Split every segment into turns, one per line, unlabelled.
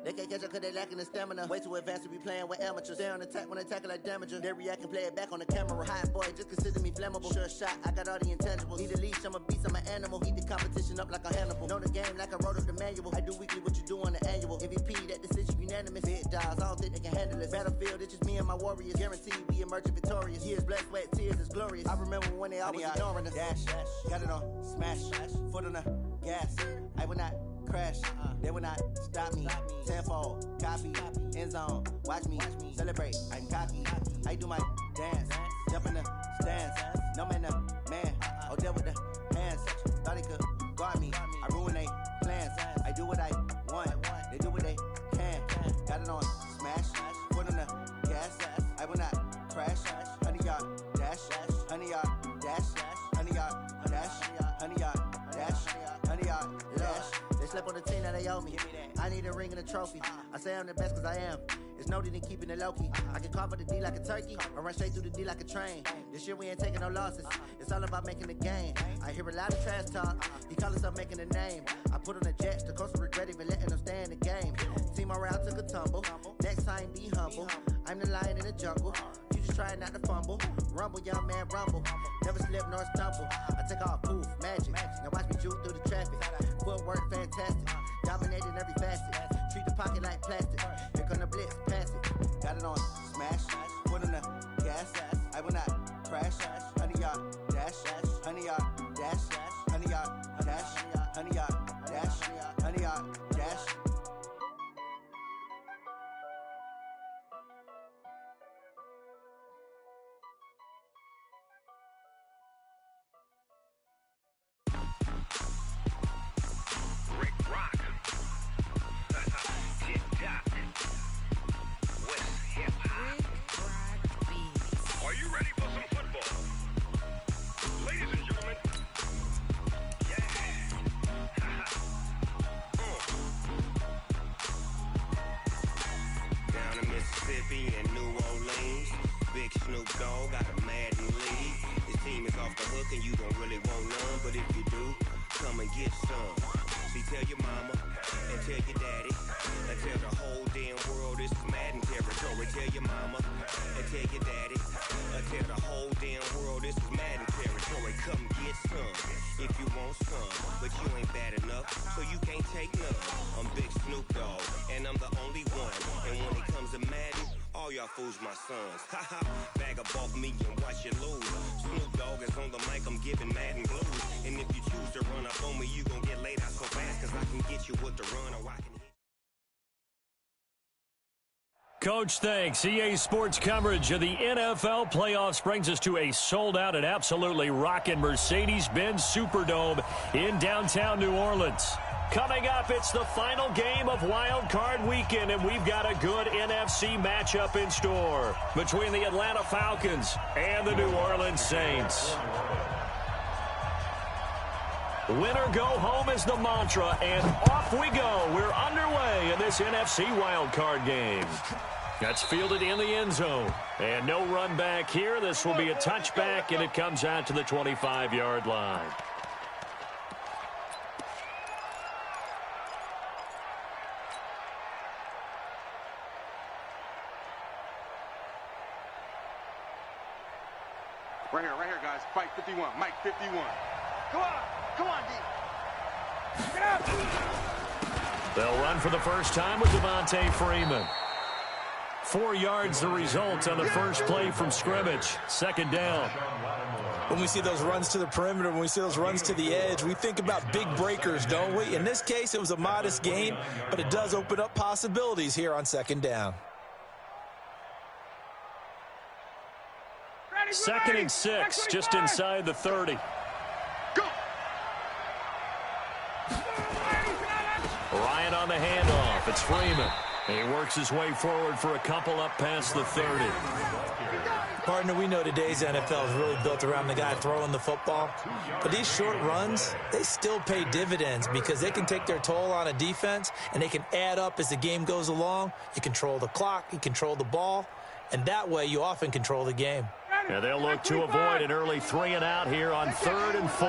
They can't catch up cause they lacking the stamina. Way too advanced to be playing with amateurs. Stay on attack when they tackle like damager. They react and play it back on the camera. Hot boy, just consider me flammable. Sure shot, I got all the intangibles. Need a leash, I'm a beast, I'm an animal. Heat the competition up like a Hannibal. Know the game like I wrote up the manual. I do weekly what you do on the annual. MVP, that decision unanimous. Big dogs, I don't think they can handle it. Battlefield, it's just me and my warriors. Guaranteed we emerging victorious. Years, blood, sweat, tears, is glorious. I remember when they always ignoring us. Dash, got it on, smash, foot on the gas. I will not crash, they will not stop me. Tenfold, copy, end zone, watch me celebrate. I'm cocky, I do my dance, jump in the stands. No man, man, oh deal with the hands. Thought they could guard me, I ruin they plans. I do what I want, they do what they can. Got it on smash, foot on the gas. I will not crash, 100-yard dash, 100-yard dash, 100-yard dash, 100-yard dash, 100-yard dash. They slept on the team that they owe me. I need a ring and a trophy. I say I'm the best cause I am. It's noted in keeping it low-key. I can call for the D like a turkey or run straight through the D like a train. This year we ain't taking no losses. It's all about making the game. I hear a lot of trash talk. He call himself making a name. I put on the Jets. The coach will regret even letting them stay in the game. Team morale took a tumble. Next time be humble. I'm the lion in the jungle. You just try not to fumble. Rumble, young man, rumble. Never slip nor stumble. I take off, poof, magic. Now watch me juke through the traffic. Footwork fantastic. Dominating every facet. Treat the pocket like plastic. Here come the blitz, pass it. Got it on smash. Foot on the gas. I will not crash. 100-yard dash. 100-yard dash. 100-yard dash. 100-yard dash. 100-yard dash.
In New Orleans, big Snoop Dogg got a Madden lead. His team is off the hook and you don't really want none, but if you do, come and get some. See, tell your mama and tell your daddy and tell the whole damn world this is Madden territory. Tell your mama and tell your daddy and tell the whole damn world this is Madden territory. Come get some if you want some, but you ain't bad enough, so you can't take none. I'm Big Snoop Dogg and I'm the only one, and when it comes to Madden, all y'all fools my sons. Haha, bag up off me and watch you lose. Snoop Dogg is on the mic, I'm giving Madden blues. And if you choose to run up on me, you gon' get laid out so fast, cause I can get you with the run or I can hit.
Coach, thanks. EA Sports coverage of the NFL playoffs brings us to a sold-out and absolutely rocking Mercedes-Benz Superdome in downtown New Orleans. Coming up, it's the final game of Wild Card Weekend, and we've got a good NFC matchup in store between the Atlanta Falcons and the New Orleans Saints. Winner go home is the mantra, and off we go. We're underway in this NFC Wild Card game. That's fielded in the end zone, and no run back here. This will be a touchback, and it comes out to the 25-yard line.
Right here, guys. Fight 51. Mike 51. Come on, D. Get up!
They'll run for the first time with Devontae Freeman. 4 yards the result on the first play from scrimmage. Second down.
When we see those runs to the perimeter, when we see those runs to the edge, we think about big breakers, don't we? In this case, it was a modest gain, but it does open up possibilities here on second down.
2nd and 6, just inside the 30.
Go!
Ryan on the handoff. It's Freeman. He works his way forward for a couple up past the 30.
Partner, we know today's NFL is really built around the guy throwing the football. But these short runs, they still pay dividends because they can take their toll on a defense, and they can add up as the game goes along. You control the clock, you control the ball, and that way you often control the game.
Yeah, they'll look to avoid an early 3 and out here on 3rd and 4.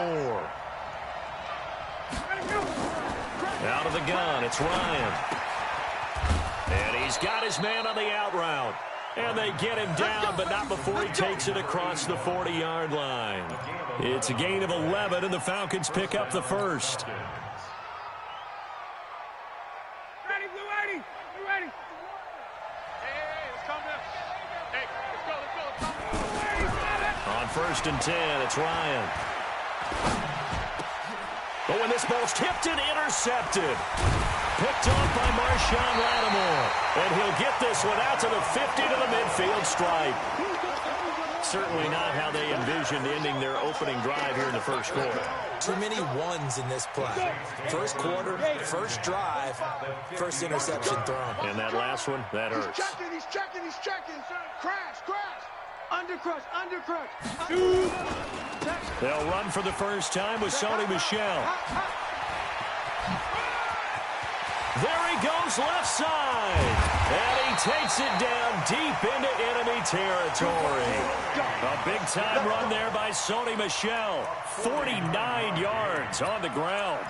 Out of the gun, it's Ryan. And he's got his man on the out route. And they get him down, but not before he takes it across the 40-yard line. It's a gain of 11, and the Falcons pick up the first.
Ready, blue 80. You ready? Hey, let's come down. Hey, let's go.
On 1st and 10, it's Ryan. Oh, and this ball's tipped and intercepted. Picked off by Marshawn Lattimore. And he'll get this one out to the 50 to the midfield stripe. Certainly not how they envisioned ending their opening drive here in the first quarter.
Too many ones in this play. First quarter, first drive, first interception thrown.
And that last one, that hurts.
He's checking. Crash. Undercrush.
They'll run for the first time with Sony Michel. There he goes left side. And he takes it down deep into enemy territory. A big-time run there by Sony Michel. 49 yards on the ground.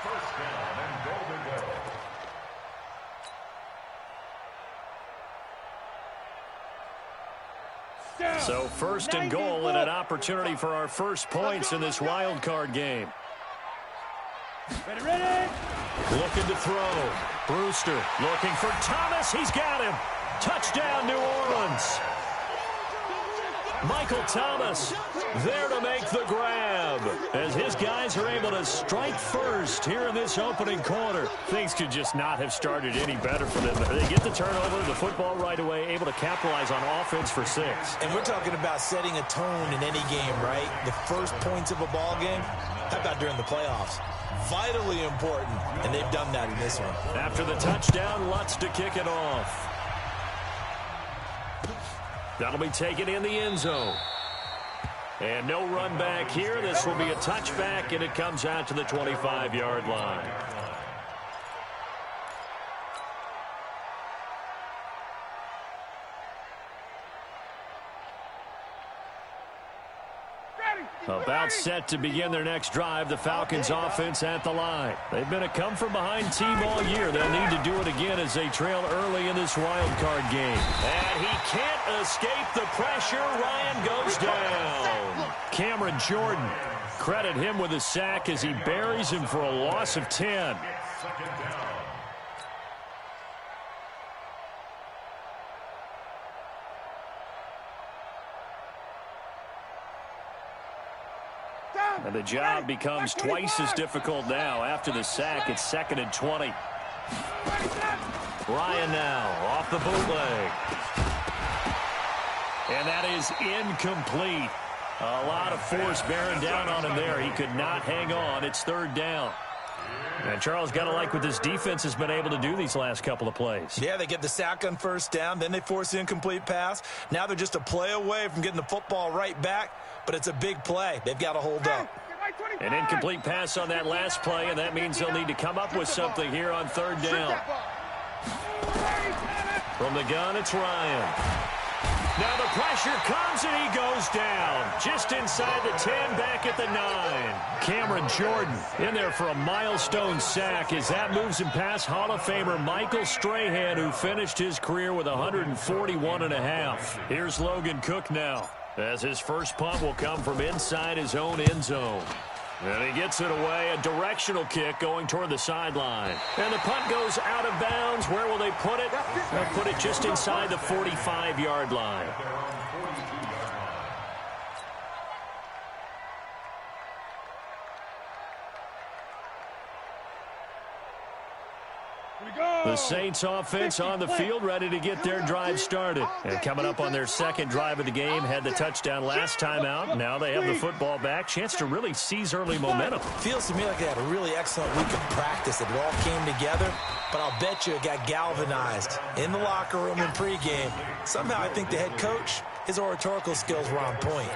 First down and goal to go.
So first and goal and an opportunity for our first points in this wild card game.
Ready.
Looking to throw. Brewster looking for Thomas. He's got him. Touchdown, New Orleans. Michael Thomas there to make the grab as his guys are able to strike first here in this opening quarter. Things could just not have started any better for them. They get the turnover, the football right away, able to capitalize on offense for 6.
And we're talking about setting a tone in any game, right? The first points of a ball game, how about during the playoffs? Vitally important, and they've done that in this one.
After the touchdown, Lutz to kick it off. That'll be taken in the end zone. And no run back here. This will be a touchback, and it comes out to the 25-yard line. About set to begin their next drive, the Falcons offense at the line. They've been a come-from-behind team all year. They'll need to do it again as they trail early in this wild card game. And he can't escape the pressure. Ryan goes down. Cameron Jordan, credit him with a sack as he buries him for a loss of 10.
Second down.
And the job becomes twice as difficult now. After the sack, it's 2nd and 20. Ryan now off the bootleg. And that is incomplete. A lot of force bearing down on him there. He could not hang on. It's 3rd down. And Charles, got to like what this defense has been able to do these last couple of plays.
Yeah, they get the sack on 1st down, then they force the incomplete pass. Now they're just a play away from getting the football right back, but it's a big play. They've got to hold up.
An incomplete pass on that last play, and that means they'll need to come up with something here on 3rd down. From the gun, it's Ryan. Now the pressure comes, and he goes down. Just inside the 10, back at the 9. Cameron Jordan in there for a milestone sack as that moves him past Hall of Famer Michael Strahan, who finished his career with 141.5. Here's Logan Cook now, as his first punt will come from inside his own end zone. And he gets it away, a directional kick going toward the sideline. And the punt goes out of bounds. Where will they put it? They'll put it just inside the 45-yard line. The Saints offense on the field, ready to get their drive started. And coming up on their 2nd drive of the game, had the touchdown last time out. Now they have the football back. Chance to really seize early momentum.
Feels to me like they had a really excellent week of practice. It all came together, but I'll bet you it got galvanized in the locker room in pregame. Somehow I think the head coach, his oratorical skills were on point.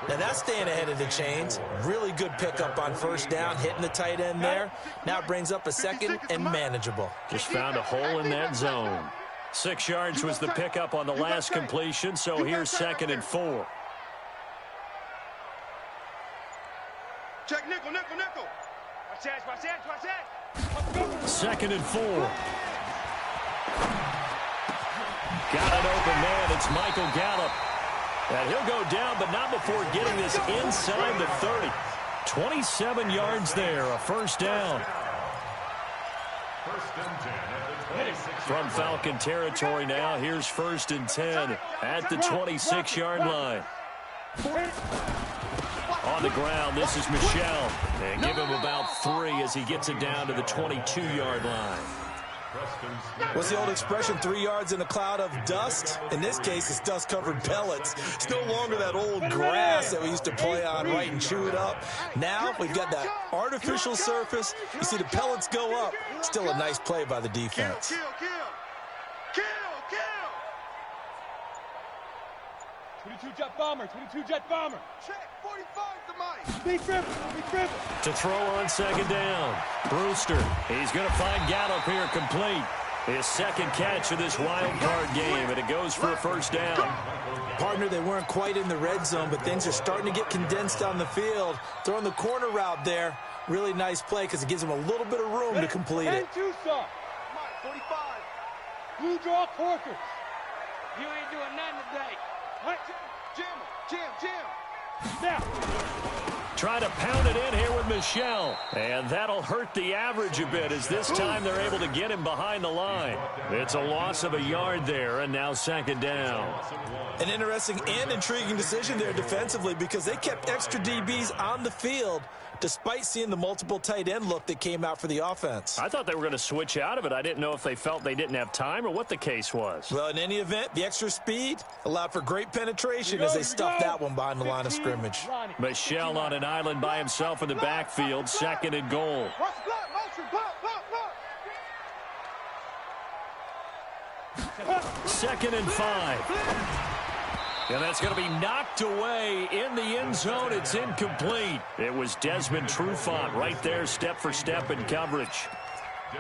Now that's staying ahead of the chains. Really good pickup on 1st down, hitting the tight end there. Now it brings up a 2nd and manageable.
Just found a hole in that zone. 6 yards was the pickup on the last completion, so here's 2nd and 4.
Check nickel. Watch that.
2nd and 4. got an open man. It's Michael Gallup. And he'll go down, but not before getting this inside the 30. 27 yards there, a first down.
First and 10 at the 26.
From Falcon territory now, here's 1st and 10 at the 26-yard line. On the ground, this is Michel. And give him about 3 as he gets it down to the 22-yard line.
What's the old expression, 3 yards in a cloud of dust? In this case, it's dust-covered pellets. It's no longer that old grass that we used to play on, right, and chew it up. Now we've got that artificial surface. You see the pellets go up. Still a nice play by the defense.
Kill.
22 jet bomber.
Check, 45 the mic.
Big dribble.
To throw on 2nd down. Brewster, he's going to find Gallup here complete. His 2nd catch of this wild card game, and it goes for a first down.
Partner, they weren't quite in the red zone, but things are starting to get condensed on the field. Throwing the corner route there, really nice play because it gives them a little bit of room to complete it.
And Tucson.
Mike, 45.
Blue draw Corkers. You ain't doing nothing today.
Jim.
Now.
Trying to pound it in here with Michel. And that'll hurt the average a bit as this time they're able to get him behind the line. It's a loss of a yard there, and now 2nd down.
An interesting and intriguing decision there defensively because they kept extra DBs on the field despite seeing the multiple tight end look that came out for the offense.
I thought they were going to switch out of it. I didn't know if they felt they didn't have time or what the case was.
Well, in any event, the extra speed allowed for great penetration as they stuffed that one behind the line of scrimmage.
Michel on an island by himself in the backfield, 2nd and goal.
Watch the block, motion, block.
2nd and 5. And that's going to be knocked away in the end zone. It's incomplete. It was Desmond Trufant right there, step for step in coverage.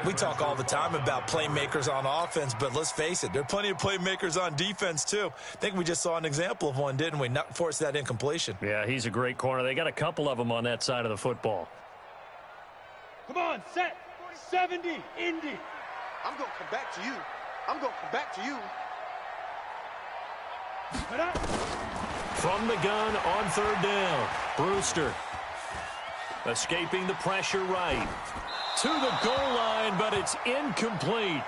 We talk all the time about playmakers on offense, but let's face it, there are plenty of playmakers on defense, too. I think we just saw an example of one, didn't we? Not force that incompletion.
Yeah, he's a great corner. They got a couple of them on that side of the football.
Come on, set. 70, Indy.
I'm going to come back to you.
From the gun on 3rd down, Brewster escaping the pressure right to the goal line, but it's incomplete.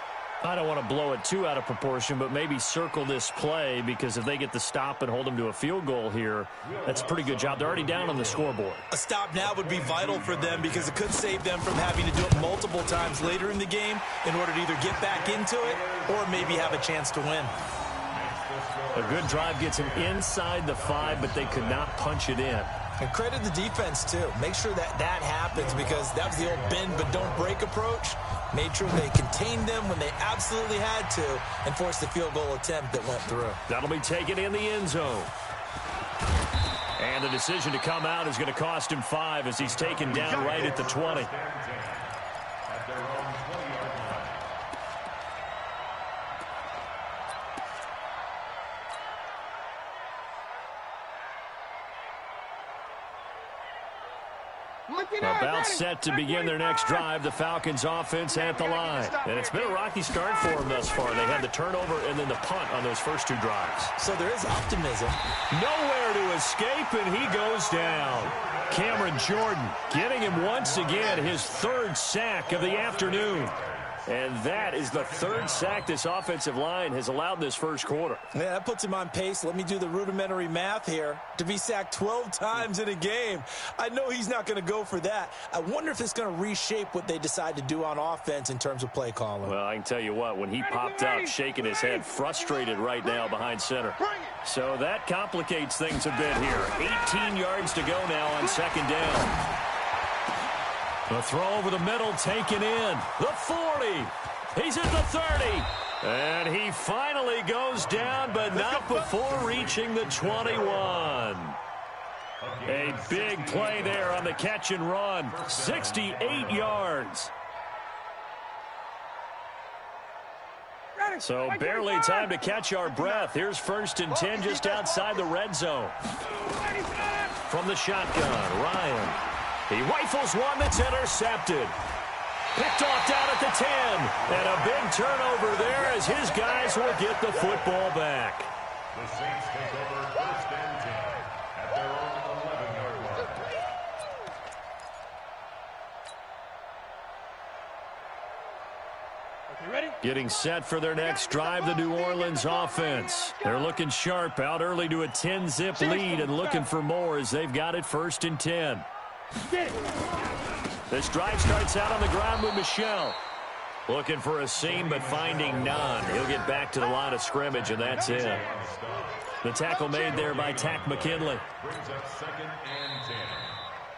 I don't want to blow it too out of proportion, but maybe circle this play because if they get the stop and hold them to a field goal here, that's a pretty good job. They're already down on the scoreboard.
A stop now would be vital for them because it could save them from having to do it multiple times later in the game in order to either get back into it or maybe have a chance to win.
A good drive gets him inside the 5, but they could not punch it in.
And credit the defense, too. Make sure that happens because that was the old bend but don't break approach. Made sure they contained them when they absolutely had to and forced the field goal attempt that went through.
That'll be taken in the end zone. And the decision to come out is going to cost him 5 as he's taken down right at the 20. About set to begin their next drive, the Falcons offense at the line. And it's been a rocky start for them thus far. They had the turnover and then the punt on those first 2 drives.
So there is optimism.
Nowhere to escape, and he goes down. Cameron Jordan getting him once again his 3rd sack of the afternoon. And that is the 3rd sack this offensive line has allowed this first quarter.
Yeah, that puts him on pace. Let me do the rudimentary math here. To be sacked 12 times in a game, I know he's not going to go for that. I wonder if it's going to reshape what they decide to do on offense in terms of play calling.
Well, I can tell you what, when he popped up, shaking his head, frustrated right now behind center. So that complicates things a bit here. 18 yards to go now on 2nd down. The throw over the middle, taken in. The 40. He's at the 30. And he finally goes down, but not before reaching the 21. A big play there on the catch and run. 68 yards. So barely time to catch our breath. Here's 1st and 10 just outside the red zone. From the shotgun, Ryan. He rifles one that's intercepted. Picked off down at the 10. And a big turnover there as his guys will get the football back.
The Saints take over 1st and 10 at their own 11-yard line.
Okay, ready?
Getting set for their next drive, the New Orleans offense. They're looking sharp, out early to a 10-zip lead and looking for more as they've got it 1st and 10. This drive starts out on the ground with Michel. Looking for a seam, but finding none. He'll get back to the line of scrimmage, and that's it. The tackle made there by Tack McKinley.
Brings up 2nd and 10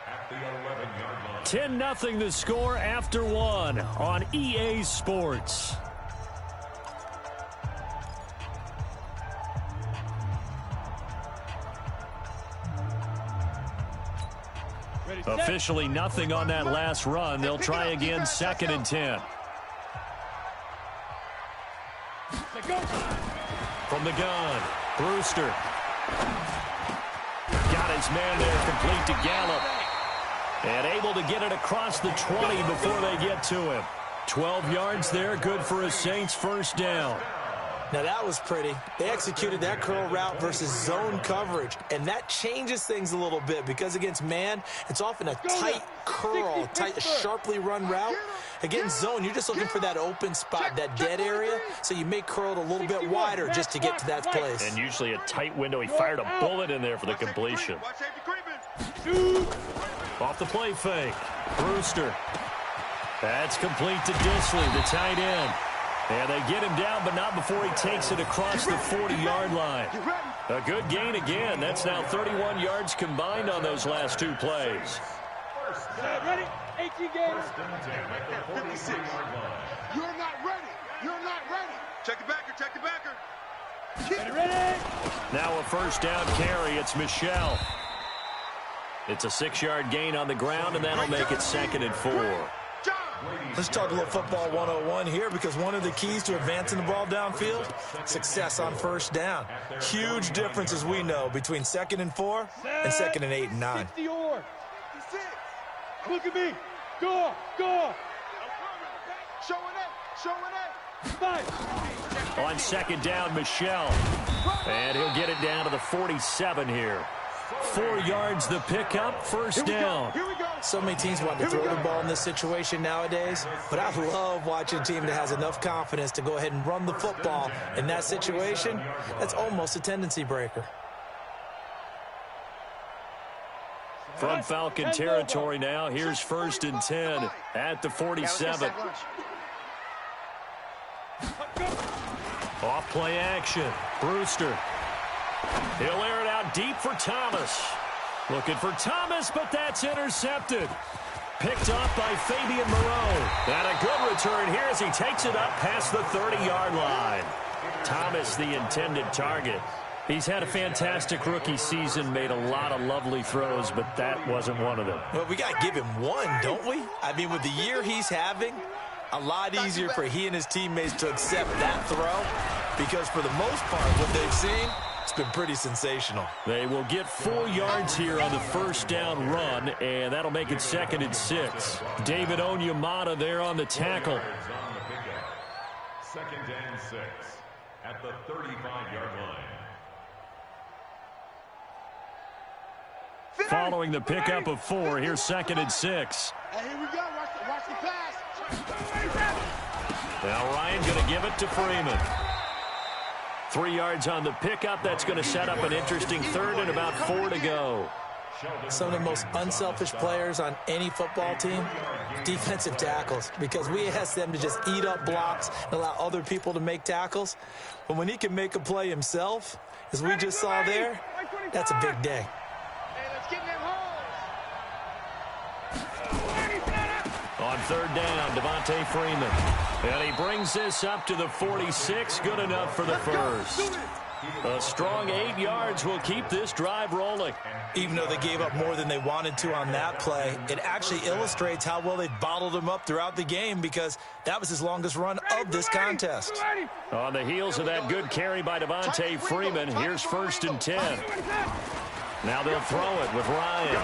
at the 11-yard line.
10-0 the score after one on EA Sports. Officially nothing on that last run. They'll try again 2nd and 10. From the gun, Brewster. Got his man there, complete to Gallup. And able to get it across the 20 before they get to him. 12 yards there, good for a Saints 1st down.
Now, that was pretty. They executed that curl route versus zone coverage, and that changes things a little bit because against man, it's often a tight curl, tight, sharply run route. Against zone, you're just looking for that open spot, that dead area, so you may curl it a little bit wider just to get to that place.
And usually a tight window. He fired a bullet in there for the completion. Off the play fake, Brewster. That's complete to Disley, the tight end. And they get him down, but not before he takes it across the 40-yard line. A good gain again. That's now 31 yards combined on those last 2 plays.
Ready? 18 games.
56. You're not ready. You're not ready. Check the backer. Check the backer.
Ready?
Now a 1st down carry. It's Michel. It's a 6-yard gain on the ground, and that'll make it 2nd and 4.
Let's talk a little football 101 here because one of the keys to advancing the ball downfield, success on 1st down. Huge difference, as we know, between 2nd and 4 and 2nd and 8 and 9.
Look at me. Go.
Showing it.
5.
On 2nd down, Michel. And he'll get it down to the 47 here. 4 yards the pickup, 1st down.
Here we go.
So many teams want to throw the ball in this situation nowadays, but I love watching a team that has enough confidence to go ahead and run the football in that situation. That's almost a tendency breaker.
From Falcon territory now, here's 1st and 10 at the 47. Off play action, Brewster. He'll air it out deep for Thomas. Looking for Thomas, but that's intercepted. Picked off by Fabian Moreau. And a good return here as he takes it up past the 30-yard line. Thomas, the intended target. He's had a fantastic rookie season, made a lot of lovely throws, but that wasn't one of them.
Well, we got to give him one, don't we? I mean, with the year he's having, a lot easier for he and his teammates to accept that throw because for the most part, what they've seen, it's been pretty sensational.
They will get 4 yards here on the 1st down run, and that'll make it 2nd and 6. David Onyemata there on the tackle.
2nd and 6 at the 35-yard line.
Following the pickup of 4, here's 2nd and 6.
Hey, here we go. Watch the pass.
Now Ryan going to give it to Freeman. 3 yards on the pickup. That's going to set up an interesting 3rd and about 4 to go.
Some of the most unselfish players on any football team, defensive tackles, because we ask them to just eat up blocks and allow other people to make tackles. But when he can make a play himself, as we just saw there, that's a big day.
On 3rd down, Devontae Freeman. And he brings this up to the 46. Good enough for the 1st. A strong 8 yards will keep this drive rolling.
Even though they gave up more than they wanted to on that play, it actually illustrates how well they bottled him up throughout the game because that was his longest run of this contest.
On the heels of that good carry by Devontae Freeman, here's 1st and 10. Now they'll throw it with Ryan.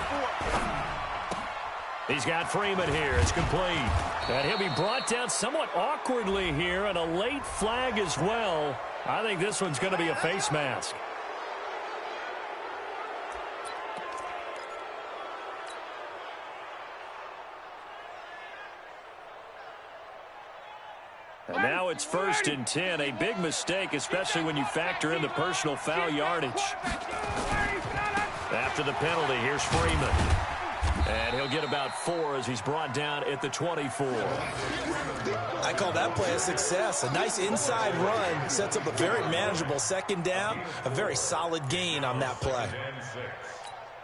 He's got Freeman here. It's complete. And he'll be brought down somewhat awkwardly here, and a late flag as well. I think this one's going to be a face mask. And now it's 1st and 10. A big mistake, especially when you factor in the personal foul yardage. After the penalty, here's Freeman. And he'll get about 4 as he's brought down at the 24.
I call that play a success. A nice inside run sets up a very manageable 2nd down. A very solid gain on that play.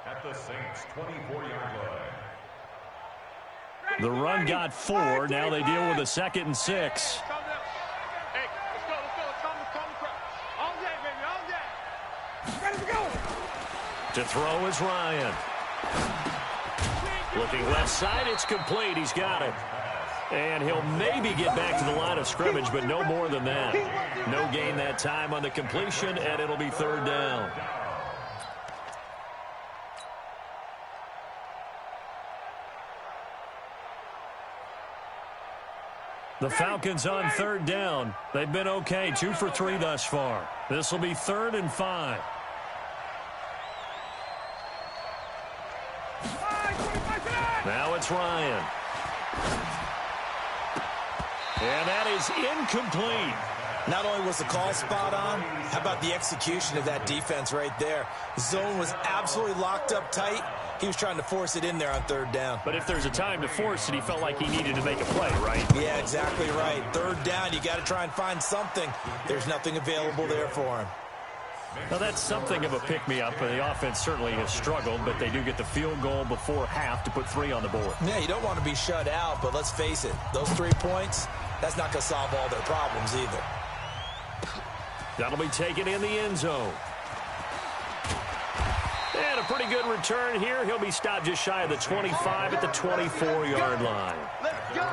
At the Saints' 24-yard line.
The run got 4. Now they deal with a 2nd and 6.
Hey, let's go. All day, baby, all day. Ready to go.
To throw is Ryan. Looking left side, it's complete. He's got it. And he'll maybe get back to the line of scrimmage, but no more than that. No gain that time on the completion, and it'll be 3rd down. The Falcons on 3rd down. They've been okay, 2 for 3 thus far. This will be 3rd and 5. Now it's Ryan. And that is incomplete.
Not only was the call spot on, how about the execution of that defense right there? The zone was absolutely locked up tight. He was trying to force it in there on 3rd down.
But if there's a time to force it, he felt like he needed to make a play, right?
Yeah, exactly right. 3rd down, you got to try and find something. There's nothing available there for him.
Now, that's something of a pick-me-up. The offense certainly has struggled, but they do get the field goal before half to put 3 on the board.
Yeah, you don't want to be shut out, but let's face it. Those 3 points, that's not going to solve all their problems either.
That'll be taken in the end zone. And a pretty good return here. He'll be stopped just shy of the 25 at the 24-yard line.
Let's go.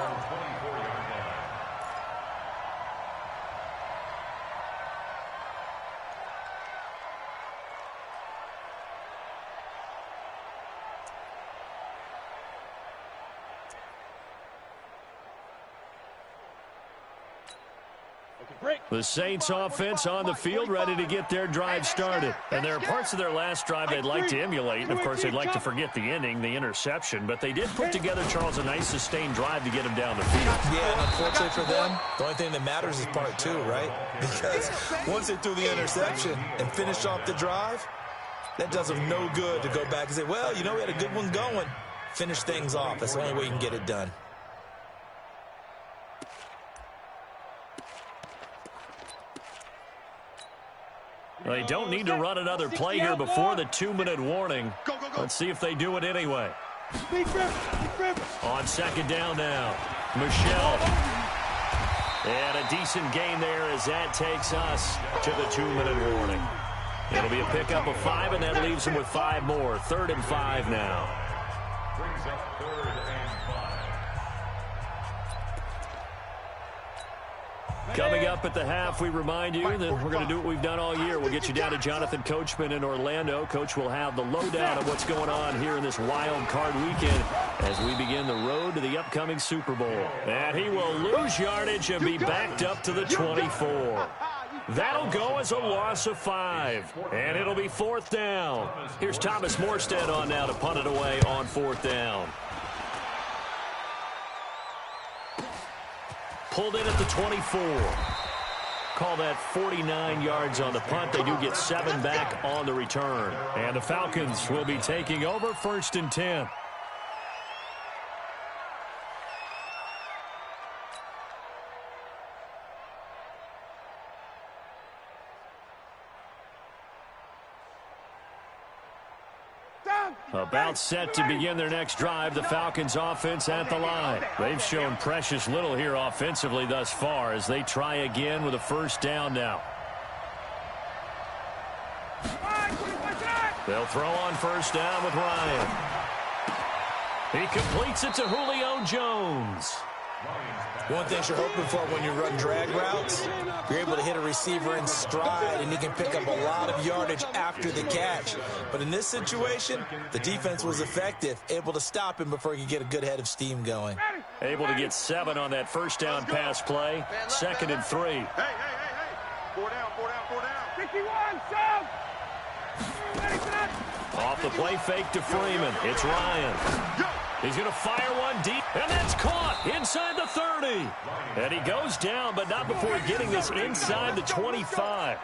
The Saints offense on the field, ready to get their drive started. And there are parts of their last drive they'd like to emulate. And, of course, they'd like to forget the ending, the interception. But they did put together, Charles, a nice sustained drive to get him down the field.
Yeah, and unfortunately for them, the only thing that matters is part 2, right? Because once they threw the interception and finished off the drive, that does them no good to go back and say, well, you know, we had a good one going. Finish things off. That's the only way you can get it done.
They don't need to run another play here before the 2-minute warning. Let's see if they do it anyway. On 2nd down now, Michelle. And a decent gain there as that takes us to the 2-minute warning. It'll be a pickup of 5, and that leaves them with 5 more. 3rd and 5 now.
Brings up 3rd and 5.
Coming up at the half, we remind you that we're going to do what we've done all year. We'll get you down to Jonathan Coachman in Orlando. Coach will have the lowdown of what's going on here in this wild card weekend as we begin the road to the upcoming Super Bowl. And he will lose yardage and be backed up to the 24. That'll go as a loss of 5. And it'll be 4th down. Here's Thomas Morstead on now to punt it away on 4th down. Pulled in at the 24. Call that 49 yards on the punt. They do get 7 back on the return. And the Falcons will be taking over 1st and 10. About set to begin their next drive, the Falcons offense at the line. They've shown precious little here offensively thus far as they try again with a 1st down now. They'll throw on 1st down with Ryan. He completes it to Julio Jones.
One thing you're hoping for when you run drag routes, you're able to hit a receiver in stride, and he can pick up a lot of yardage after the catch. But in this situation, the defense was effective, able to stop him before he could get a good head of steam going.
Able to get 7 on that first down pass play. 2nd and 3.
Hey. 4 down.
61, Sam!
Off the play fake to Freeman. It's Ryan. He's going to fire one deep, and that's caught inside the 30. And he goes down, but not before getting this inside the 25.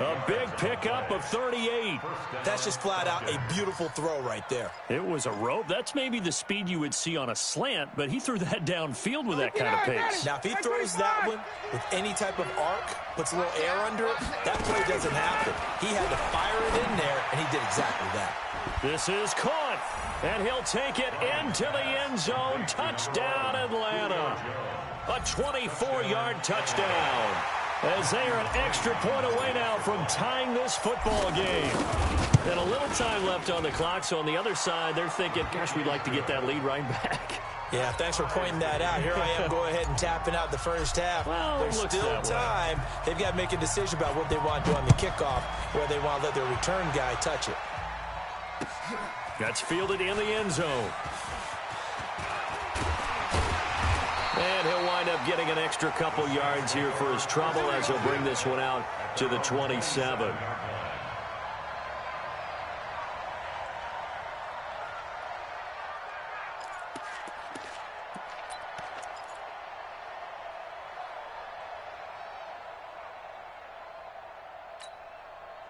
A big pickup of 38.
That's just flat out a beautiful throw right there.
It was a rope. That's maybe the speed you would see on a slant, but he threw that downfield with that kind of pace.
Now, if he throws that one with any type of arc, puts a little air under it, that play doesn't happen. He had to fire it in there, and he did exactly that.
This is caught, and he'll take it into the end zone. Touchdown, Atlanta. A 24-yard touchdown, as they are an extra point away now from tying this football game. And a little time left on the clock, so on the other side, they're thinking, gosh, we'd like to get that lead right back.
Yeah, thanks for pointing that out. Here I am going ahead and tapping out the first half.
Well,
there's still time. They've got to make a decision about what they want to do on the kickoff, where they want to let their return guy touch it.
That's fielded in the end zone. And he'll wind up getting an extra couple yards here for his trouble as he'll bring this one out to the 27.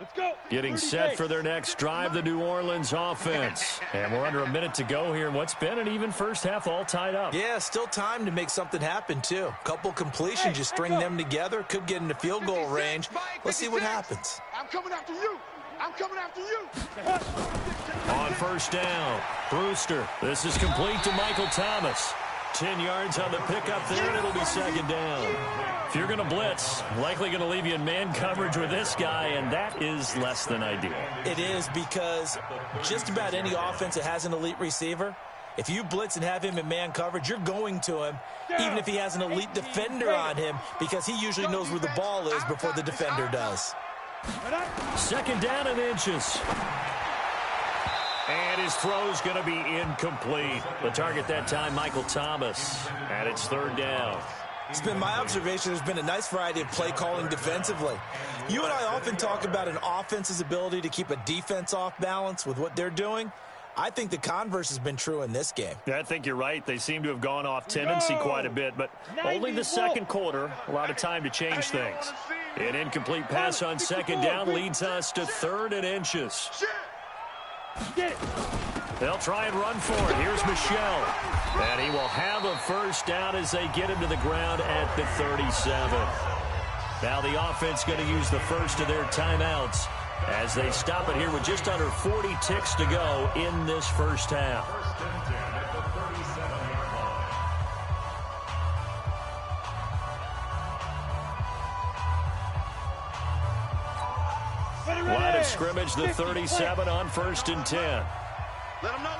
Let's go.
Getting set for their next drive, the New Orleans offense. And we're under a minute to go here in what's been an even first half, all tied up.
Yeah, still time to make something happen, too. Couple completions, just string them together. Could get into field goal range. Let's see what happens.
I'm coming after you.
On first down, Brewster. This is complete to Michael Thomas. 10 yards on the pickup there, and it'll be 2nd down. If you're going to blitz, likely going to leave you in man coverage with this guy, and that is less than ideal.
It is, because just about any offense that has an elite receiver, if you blitz and have him in man coverage, you're going to him, even if he has an elite defender on him, because he usually knows where the ball is before the defender does.
2nd down and inches. And his throw's going to be incomplete. The target that time, Michael Thomas. And it's 3rd down.
It's been my observation there's been a nice variety of play calling defensively. You and I often talk about an offense's ability to keep a defense off balance with what they're doing. I think the converse has been true in this game.
Yeah, I think you're right. They seem to have gone off tendency quite a bit, but only the 2nd quarter. A lot of time to change things. An incomplete pass on 2nd down leads us to 3rd and inches. They'll try and run for it. Here's Michel. And he will have a first down as they get him to the ground at the 37. Now the offense going to use the first of their timeouts as they stop it here with just under 40 ticks to go in this first half. Line of scrimmage, the 37 on 1st and 10.
Let him know.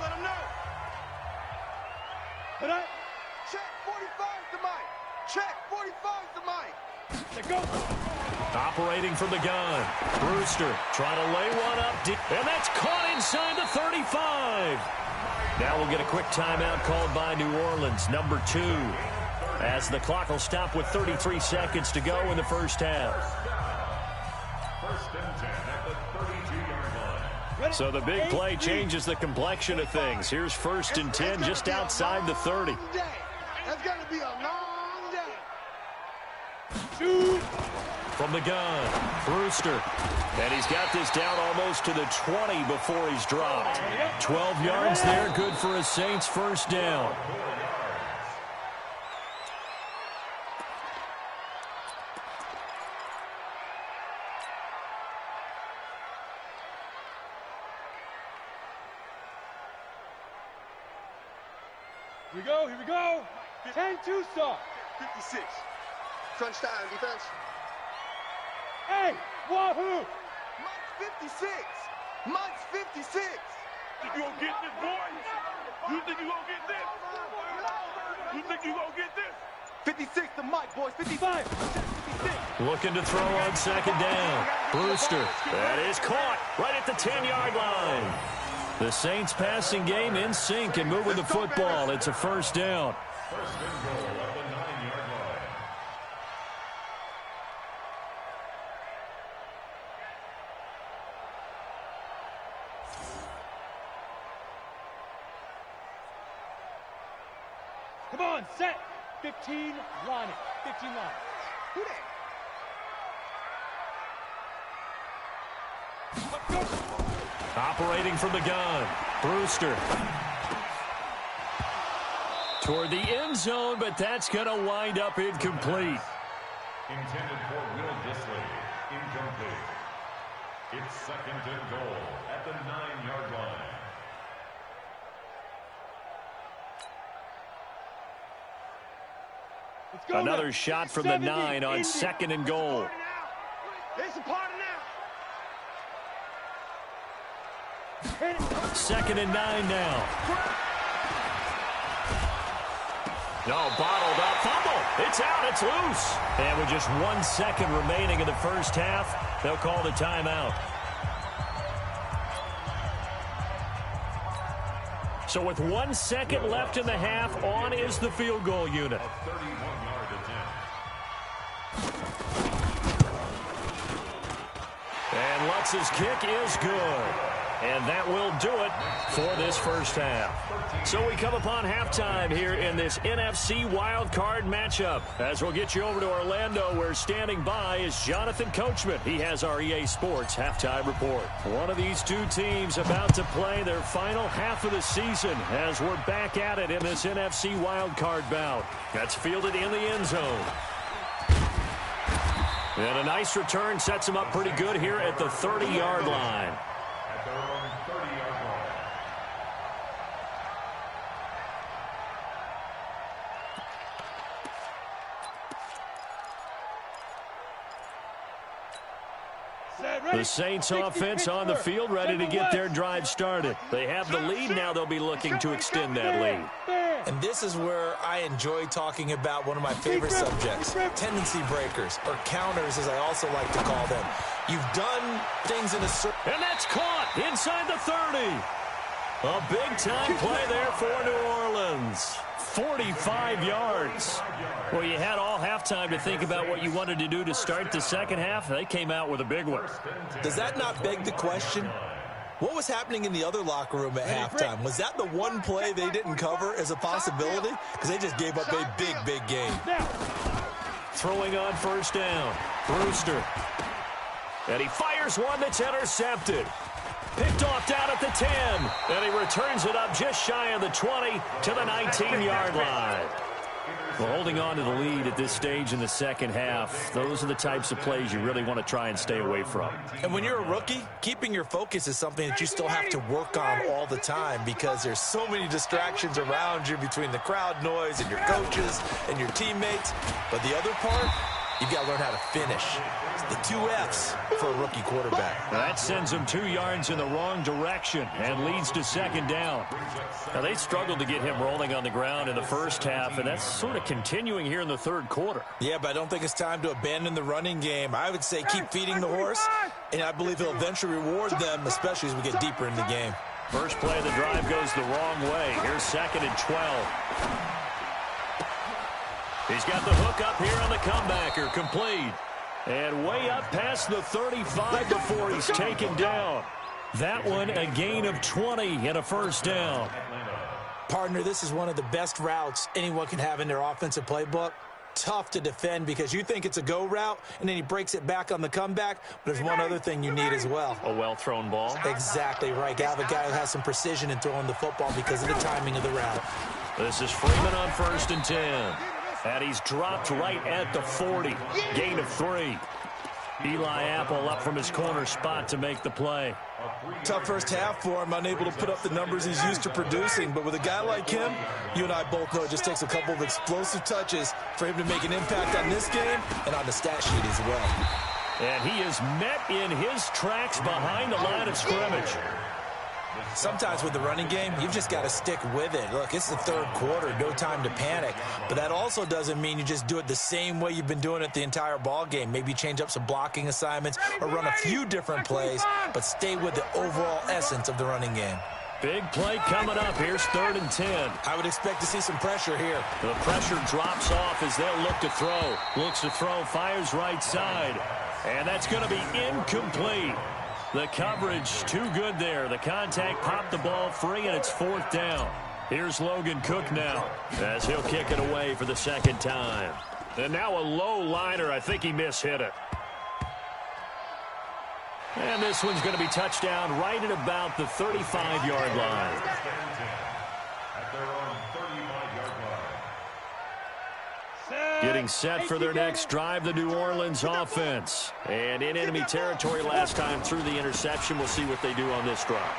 Check 45 to Mike. Check 45 to Mike.
Let's go.
Operating from the gun. Brewster trying to lay one up deep. And that's caught inside the 35. Now we'll get a quick timeout called by New Orleans, number 2. As the clock will stop with 33 seconds to go in the first half.
1st and 10 at the 32-yard line.
So the big play changes the complexion of things. Here's 1st and 10 just outside the 30.
That's going to be a long day.
Shoot.
From the gun, Brewster. And he's got this down almost to the 20 before he's dropped. 12 yards there, good for a Saints first down.
Here we go. 10-2 start.
56. Crunch time, defense.
Hey, wahoo!
Mike's 56. Mike's 56.
Think you gonna get this, boy? You think you gonna get this? You think you gonna get this?
56 to Mike, boys. 55. 56.
Looking to throw on second down. Brewster. That is caught right at the 10-yard line. The Saints passing game in sync and moving the football. It's a first down.
First and goal at the 9-yard line.
Come on, set. 15, line it. 15 line. Who that?
Operating from the gun. Brewster. Toward the end zone, but that's going to wind up incomplete.
Intended for Will Disley. Incomplete. It's second and goal at the 9-yard line.
Another shot from the 9 on second and goal.
It's a party now.
Second and 9 now. No, bottled up. Fumble. It's out. It's loose. And with just 1 second remaining in the first half, they'll call the timeout. So with 1 second left in the half, on is the field goal unit.
A 31-yard attempt.
And Lutz's kick is good. And that will do it for this first half. So we come upon halftime here in this NFC wildcard matchup. As we'll get you over to Orlando, where standing by is Jonathan Coachman. He has our EA Sports halftime report. One of these two teams about to play their final half of the season as we're back at it in this NFC wildcard bout. That's fielded in the end zone. And a nice return sets him up pretty good here at the 30-yard line.
At their own 30-yard line.
The Saints offense on the field, ready to get their drive started. They have the lead. Now they'll be looking to extend that lead.
And this is where I enjoy talking about one of my favorite subjects, tendency breakers, or counters as I also like to call them. You've done things in a certain...
And that's caught inside the 30. A big-time play there for New Orleans. 45 yards. Well, you had all halftime to think about what you wanted to do to start the second half. They came out with a big one.
Does that not beg the question? What was happening in the other locker room at halftime? Was that the one play they didn't cover as a possibility? Because they just gave up a big, big game.
Throwing on first down. Brewster. And he fires one that's intercepted. Picked off down at the 10. And he returns it up just shy of the 20 to the 19-yard line. Well, holding on to the lead at this stage in the second half, those are the types of plays you really want to try and stay away from.
And when you're a rookie, keeping your focus is something that you still have to work on all the time because there's so many distractions around you between the crowd noise and your coaches and your teammates. But the other part, you've got to learn how to finish. It's the 2 F's for a rookie quarterback.
That sends him 2 yards in the wrong direction and leads to second down. Now, they struggled to get him rolling on the ground in the first half, and that's sort of continuing here in the third quarter.
Yeah, but I don't think it's time to abandon the running game. I would say keep feeding the horse, and I believe he'll eventually reward them, especially as we get deeper in the game.
First play of the drive goes the wrong way. Here's second and 12. He's got the hook up here on the comebacker, complete. And way up past the 35 before he's taken down. That one a gain of 20 and a first down.
Partner, this is one of the best routes anyone can have in their offensive playbook. Tough to defend because you think it's a go route, and then he breaks it back on the comeback. But there's one other thing you need as well.
A well-thrown ball.
Exactly right. You have a guy who has some precision in throwing the football because of the timing of the route.
This is Freeman on first and 10. And he's dropped right at the 40. Gain of 3. Eli Apple up from his corner spot to make the play.
Tough first half for him, unable to put up the numbers he's used to producing. But with a guy like him, you and I both know it just takes a couple of explosive touches for him to make an impact on this game and on the stat sheet as well.
And he is met in his tracks behind the line of scrimmage.
Sometimes with the running game, you've just got to stick with it. Look, it's the third quarter, no time to panic. But that also doesn't mean you just do it the same way you've been doing it the entire ball game. Maybe change up some blocking assignments or run a few different plays, but stay with the overall essence of the running game.
Big play coming up. Here's 3rd and 10.
I would expect to see some pressure here.
The pressure drops off as they'll look to throw. Looks to throw, fires right side. And that's going to be incomplete. The coverage too good there. The contact popped the ball free, and it's 4th down. Here's Logan Cook now as he'll kick it away for the 2nd time. And now a low liner. I think he mishit it. And this one's going to be touchdown right at about the 35-yard line.
At their own 35-yard line.
Getting set for their next drive, the New Orleans offense. And in enemy territory last time through the interception. We'll see what they do on this drive.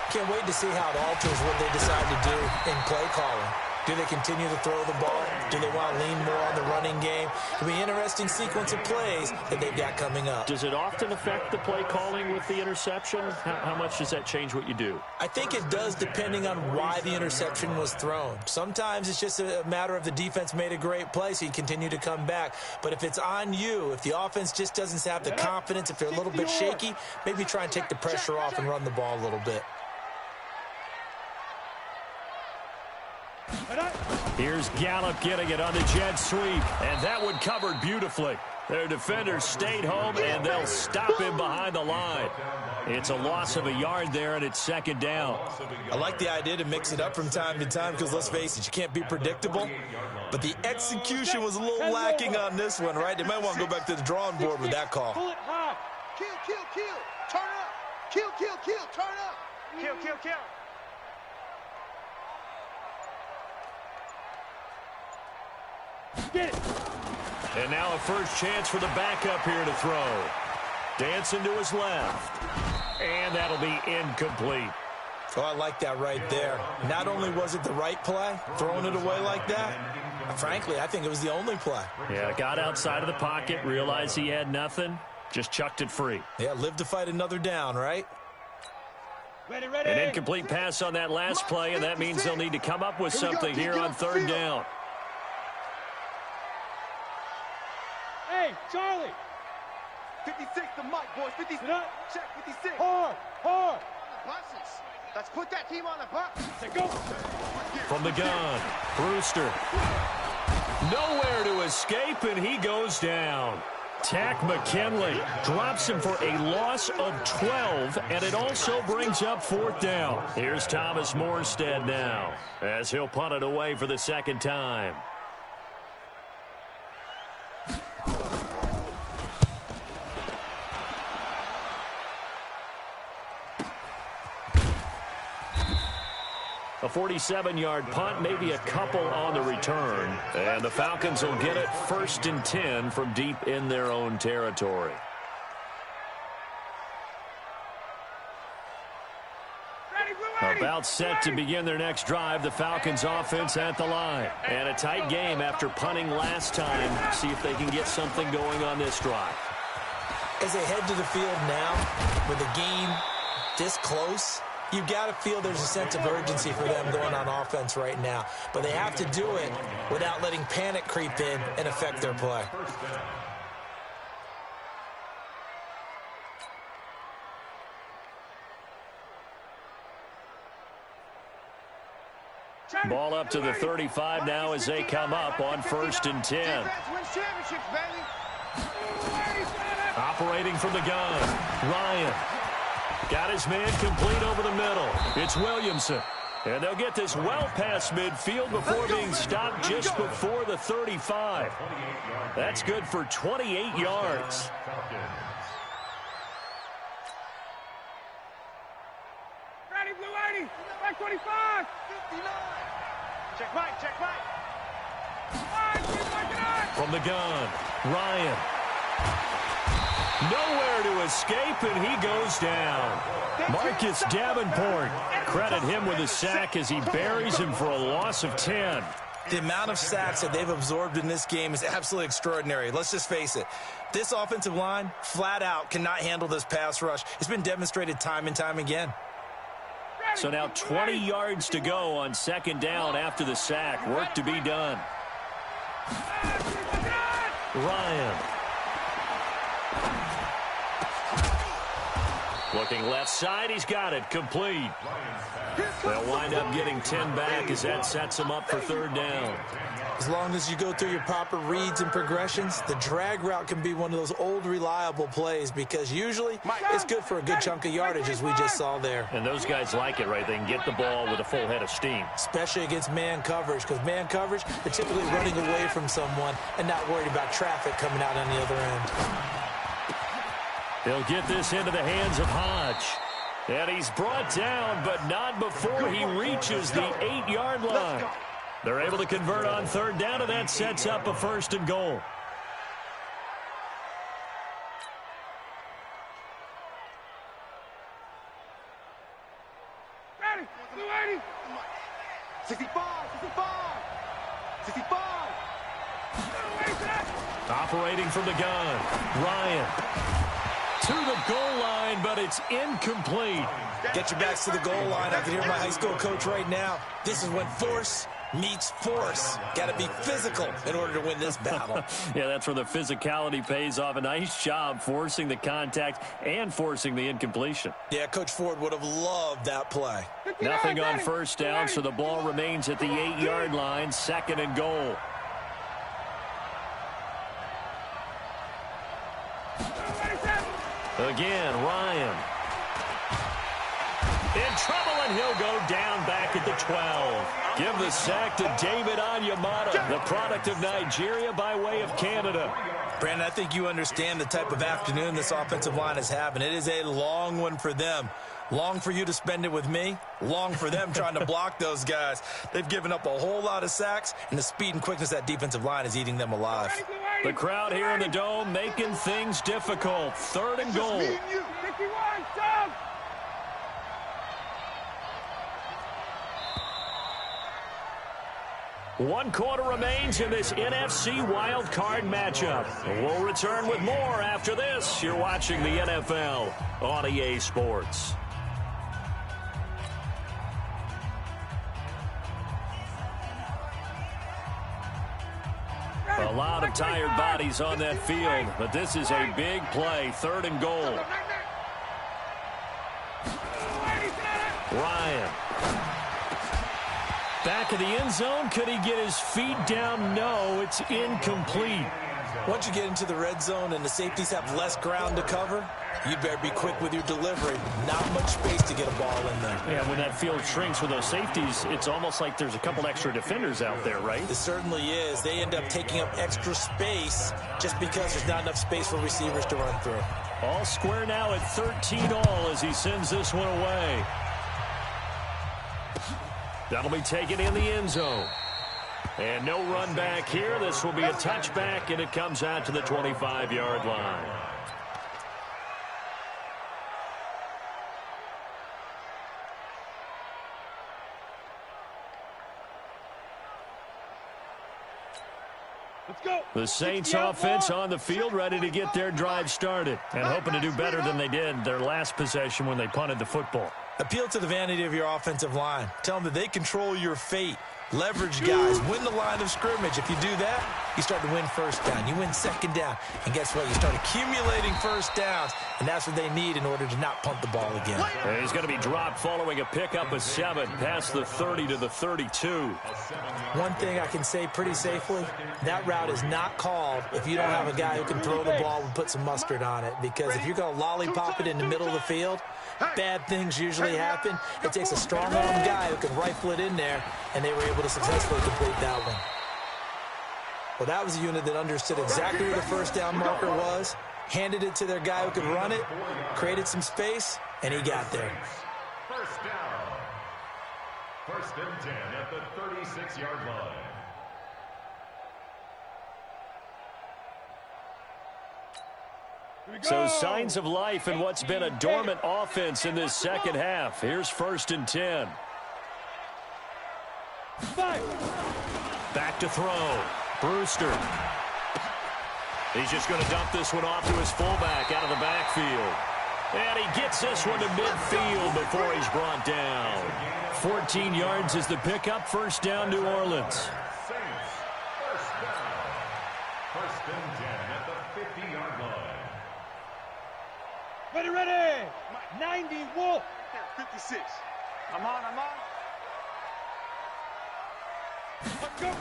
Can't wait to see how it alters what they decide to do in play calling. Do they continue to throw the ball? Do they want to lean more on the running game? It'll be an interesting sequence of plays that they've got coming up.
Does it often affect the play calling with the interception? How much does that change what you do?
I think it does depending on why the interception was thrown. Sometimes it's just a matter of the defense made a great play, so you continue to come back. But if it's on you, if the offense just doesn't have the confidence, if they're a little bit shaky, maybe try and take the pressure off and run the ball a little bit.
Here's Gallup getting it on the jet sweep, and that one covered beautifully. Their defenders stayed home, and they'll stop him behind the line. It's a loss of a yard there, and it's 2nd down.
I like the idea to mix it up from time to time because, let's face it, you can't be predictable. But the execution was a little lacking on this one, right? They might want to go back to the drawing board with that call.
Pull it high.
Kill, kill, kill. Turn up. Kill, kill, kill. Turn up.
Kill, kill, kill. Get it.
And now a first chance for the backup here to throw. Dancing to his left. And that'll be incomplete.
Oh, I like that right there. Not only was it the right play, throwing it away like that, frankly, I think it was the only play.
Yeah, got outside of the pocket, realized he had nothing, just chucked it free.
Yeah, live to fight another down, right?
Ready, ready.
An incomplete pass on that last play, and that means they'll need to come up with something here on 3rd down.
Hey, Charlie.
56 to Mike, boys. 56. Check 56.
Hard, hard.
Buses. Let's put that team on the bus.
Say go.
From the gun, Brewster. Nowhere to escape, and he goes down. Tack McKinley drops him for a loss of 12, and it also brings up 4th down. Here's Thomas Morstead now, as he'll punt it away for the 2nd time. A 47-yard punt, maybe a couple on the return. And the Falcons will get it 1st and 10 from deep in their own territory. About set to begin their next drive, the Falcons offense at the line. And a tight game after punting last time. See if they can get something going on this drive.
As they head to the field now, with the game this close, you've got to feel there's a sense of urgency for them going on offense right now. But they have to do it without letting panic creep in and affect their play.
Ball up to the 35 now as they come up on 1st and 10. Operating from the gun, Ryan. Got his man complete over the middle. It's Williamson. And they'll get this well past midfield before being stopped just before the 35. That's good for 28 yards.
Ready, blue 80. Back 25. 59. Check right, check right.
From the gun, Ryan. Nowhere to escape, and he goes down. Marcus Davenport, credit him with a sack as he buries him for a loss of 10.
The amount of sacks that they've absorbed in this game is absolutely extraordinary. Let's just face it. This offensive line, flat out, cannot handle this pass rush. It's been demonstrated time and time again.
So now 20 yards to go on second down after the sack. Work to be done. Ryan. Looking left side, he's got it. Complete. They'll wind up getting 10 back as that sets them up for third down.
As long as you go through your proper reads and progressions, the drag route can be one of those old reliable plays because usually it's good for a good chunk of yardage as we just saw there.
And those guys like it, right? They can get the ball with a full head of steam.
Especially against man coverage, because man coverage, they're typically running away from someone and not worried about traffic coming out on the other end.
They'll get this into the hands of Hodge. And he's brought down, but not before he reaches the 8-yard line. They're able to convert on third down, and that sets up a first and goal.
Ready? 65, 65.
Operating from the gun, Ryan. To the goal line, but it's incomplete.
Get your backs to the goal line. I can hear my high school coach right now. This is when force meets force. Got to be physical in order to win this battle.
Yeah, that's where the physicality pays off. A nice job forcing the contact and forcing the incompletion.
Yeah, Coach Ford would have loved that play.
Nothing on first down, so the ball remains at the 8-yard line, second and goal. Again, Ryan. In trouble, and he'll go down back at the 12. Give the sack to David Onyemata, the product of Nigeria by way of Canada.
Brandon, I think you understand the type of afternoon this offensive line is having. It is a long one for them. Long for you to spend it with me. Long for them trying to block those guys. They've given up a whole lot of sacks, and the speed and quickness of that defensive line is eating them alive.
The crowd here in the Dome making things difficult. Third and goal.
51, Tom.
One quarter remains in this NFC wild card matchup. We'll return with more after this. You're watching the NFL on EA Sports. A lot of tired bodies on that field, but this is a big play. Third and goal. Ryan. Back of the end zone. Could he get his feet down? No, it's incomplete.
Once you get into the red zone and the safeties have less ground to cover, you better be quick with your delivery. Not much space to get a ball in there.
Yeah, when that field shrinks with those safeties, it's almost like there's a couple extra defenders out there, right?
It certainly is. They end up taking up extra space just because there's not enough space for receivers to run through.
All square now at 13-all as he sends this one away. That'll be taken in the end zone. And no run back here. This will be a touchback, and it comes out to the 25-yard line. The Saints offense on the field, ready to get their drive started and hoping to do better than they did their last possession when they punted the football.
Appeal to the vanity of your offensive line. Tell them that they control your fate. Leverage guys. Win the line of scrimmage. If you do that, you start to win first down. You win second down. And guess what? You start accumulating first downs. And that's what they need in order to not punt the ball again.
And he's going to be dropped following a pickup of 7 past the 30 to the 32.
One thing I can say pretty safely, that route is not called if you don't have a guy who can throw the ball and put some mustard on it. Because if you're going to lollipop it in the middle of the field, bad things usually happen. It takes a strong-arm guy who can rifle it in there, and they were able to successfully complete that one. Well, that was a unit that understood exactly where the first down marker was, handed it to their guy who could run it, created some space, and he got there.
First down. First and 10 at the 36-yard line.
So signs of life in what's been a dormant offense in this second half. Here's first and 10. Back to throw. Brewster. He's just going to dump this one off to his fullback out of the backfield. And he gets this one to midfield before he's brought down. 14 yards is the pickup. First down, New Orleans.
Saints, first down. First and 10 at the 50-yard line.
Ready, ready. 90 Wolf.
56.
I'm on. Let's go.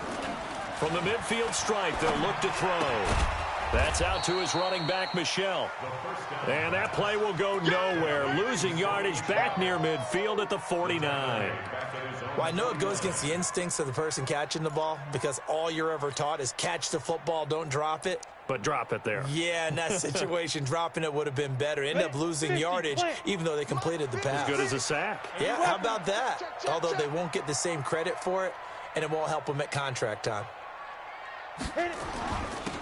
From the midfield stripe, they'll look to throw. That's out to his running back, Michel. And that play will go nowhere. Losing yardage back near midfield at the 49.
Well, I know it goes against the instincts of the person catching the ball because all you're ever taught is catch the football, don't drop it.
But drop it there.
Yeah, in that situation, dropping it would have been better. End up losing yardage, even though they completed the pass.
As good as a sack.
Yeah, how about that? Although they won't get the same credit for it, and it won't help them at contract time.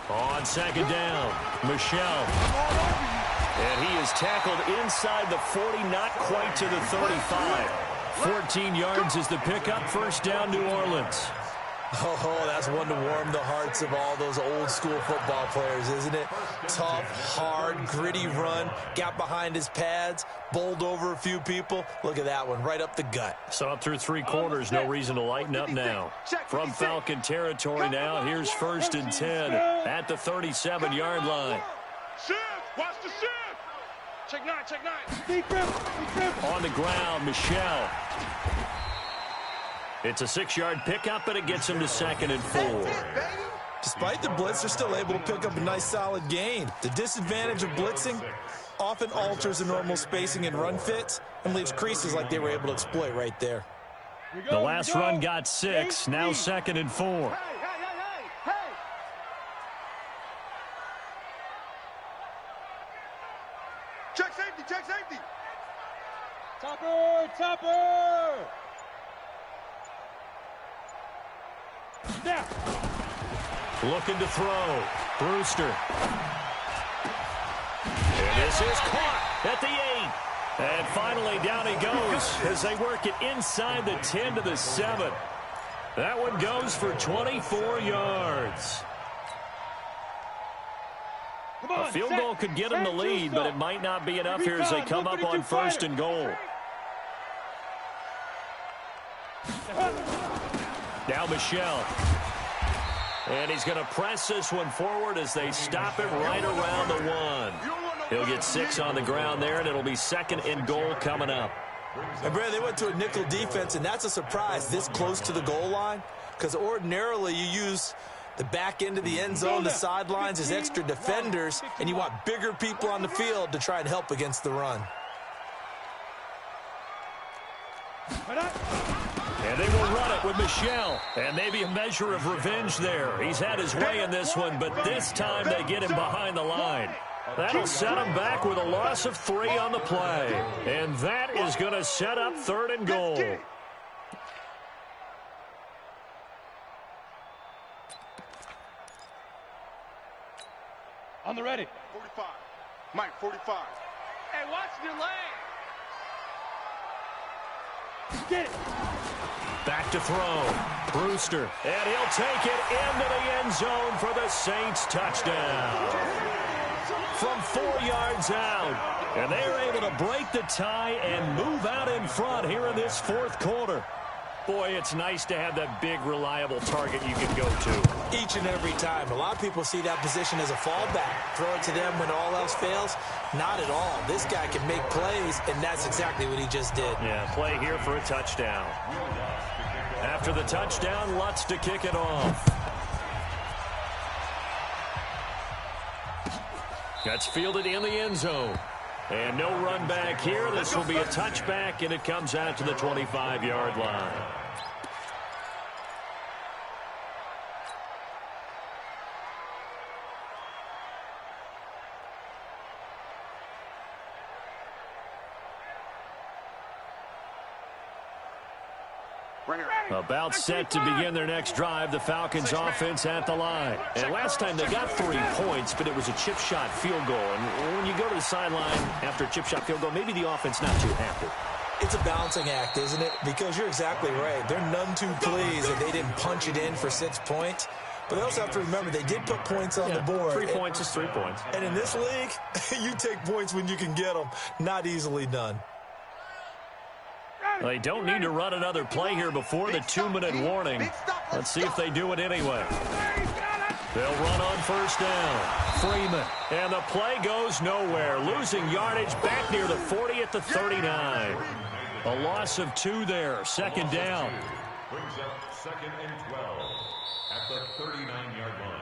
On second down, Michel. And he is tackled inside the 40, not quite to the 35. 14 yards is the pickup. First down, New Orleans.
Oh, that's one to warm the hearts of all those old school football players, isn't it? Tough, hard, gritty run, got behind his pads, bowled over a few people. Look at that one, right up the gut.
Saw it through 3 quarters, no reason to lighten up now. From Falcon territory now, here's first and 10 at the 37-yard line.
Shift. Watch the shift. Check 9.
Deep grip.
On the ground, Michel. It's a 6-yard pickup, and it gets him to second and 4.
Despite the blitz, they're still able to pick up a nice solid gain. The disadvantage of blitzing often alters the normal spacing and run fits and leaves creases like they were able to exploit right there.
The last run got 6, now second and 4.
Hey.
Check safety.
Topper. Now.
Looking to throw. Brewster. And this is caught at the 8. And finally down he goes as they work it inside the 10 to the 7. That one goes for 24 yards. A field goal could get them the lead, but it might not be enough here as they come up on first and goal. Now Michel. And he's going to press this one forward as they stop it right around the 1. He'll get 6 on the ground there, and it'll be second and goal coming up.
And Brad, they went to a nickel defense, and that's a surprise this close to the goal line because ordinarily you use the back end of the end zone, the sidelines as extra defenders, and you want bigger people on the field to try and help against the run.
And they will run it with Michel. And maybe a measure of revenge there. He's had his way in this one, but this time they get him behind the line. That'll set him back with a loss of 3 on the play. And that is going to set up third and goal.
On the ready.
45. Mike, 45.
Hey, watch the lane.
Get it.
Back to throw. Brewster. And he'll take it into the end zone for the Saints touchdown. From 4 yards out. And they're able to break the tie and move out in front here in this 4th quarter. Boy, it's nice to have that big, reliable target you can go to.
Each and every time. A lot of people see that position as a fallback. Throw it to them when all else fails. Not at all. This guy can make plays, and that's exactly what he just did.
Yeah, play here for a touchdown. After the touchdown, Lutz to kick it off. That's fielded in the end zone. And no run back here. This will be a touchback, and it comes out to the 25-yard line. About set to begin their next drive, the Falcons offense at the line. And last time they got 3 points, but it was a chip shot field goal. And when you go to the sideline after a chip shot field goal, maybe the offense not too happy.
It's a balancing act, isn't it? Because you're exactly right. They're none too pleased that they didn't punch it in for 6 points. But they also have to remember they did put points on the board.
3 points is 3 points.
And in this league, you take points when you can get them. Not easily done.
They don't need to run another play here before the 2-minute warning. Let's see if they do it anyway. They'll run on first down. Freeman. And the play goes nowhere. Losing yardage back near the 40 at the 39. A loss of 2 there. Second down.
Brings up 2nd and 12 at the 39-yard line.